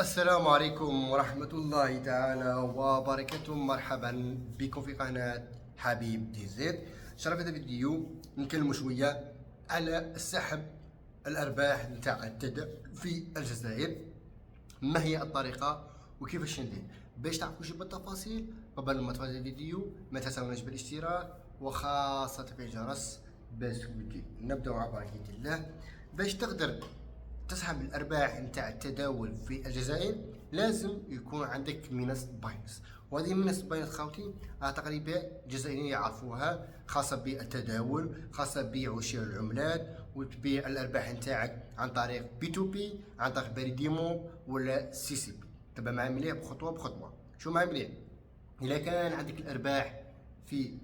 السلام عليكم ورحمة الله تعالى وبركاته. مرحبا بكم في قناة حبيب دي زيد. شرف هذا الفيديو نتكلموا شوية على سحب الأرباح نتاع التداول في الجزائر. ما هي الطريقة وكيفاش ندير؟ باش تعرفوا شي بالتفاصيل قبل ما تفرجوا الفيديو ما تنساوناش بالاشتراك وخاصة في الجرس باش نبداو على بركة الله. باش تقدر تسحب الارباح نتاع التداول في الجزائر لازم يكون عندك منصه باينس، وهذه منصه باينس خاوتي تقريبا الجزائريين يعرفوها، خاصه بالتداول، خاصه ببيع وشراء العملات وتبيع الارباح نتاعك عن طريق بي تو بي، عن طريق بريديمو ولا سي سي بي. تبع معايا مليح بخطوه بخطوه. شو معايا مليح؟ اذا كان عندك الارباح في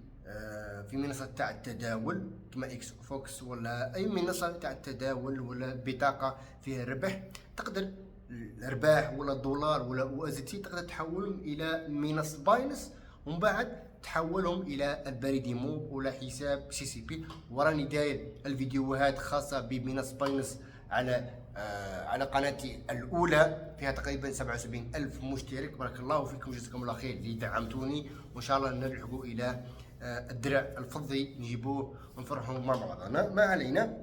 منصة تاع التداول كما اكس فوكس ولا اي منصة تاع التداول ولا بطاقة فيها ربح، تقدر الارباح ولا الدولار ولا او اس تي تقدر تحولهم الى منصة باينس، ومن بعد تحولهم الى البريد موب ولا حساب سي سي بي. وراني داير الفيديوهات خاصة بمنصة باينس على قناتي الاولى، فيها تقريبا 77 الف مشترك. بارك الله فيكم، جزاكم الله خير اللي دعمتوني، وان شاء الله نلحقوا الى الدرع الفضي نجيبوه ونفرحوا مع بعضنا. ما علينا.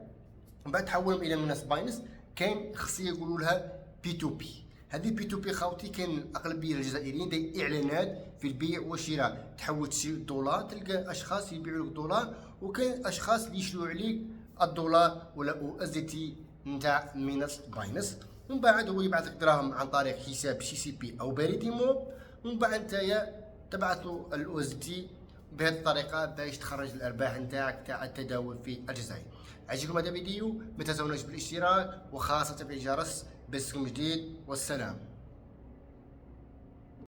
من بعد تحولهم الى منصه باينس، كاين خاصيه يقولوا لها بي تو بي. هذه بي تو بي خاوتي كاين الاغلبيه الجزائريين داير اعلانات في البيع والشراء، تحول تشري الدولار تلقى اشخاص يبيعوا لك دولار، وكاين اشخاص اللي يشروا عليك الدولار ولا او اس تي نتاع منصه باينس. ومن بعد هو يبعث لك دراهم عن طريق حساب سي سي بي او بريد موب، ومن بعد نتايا تبعثوا الاو اس تي بهذه الطريقه باش تخرج الارباح نتاعك تاع التداول في الجزائر. عجبكم هذا الفيديو؟ ما تنسوناش بالاشتراك وخاصه في الجرس باش جديد. والسلام.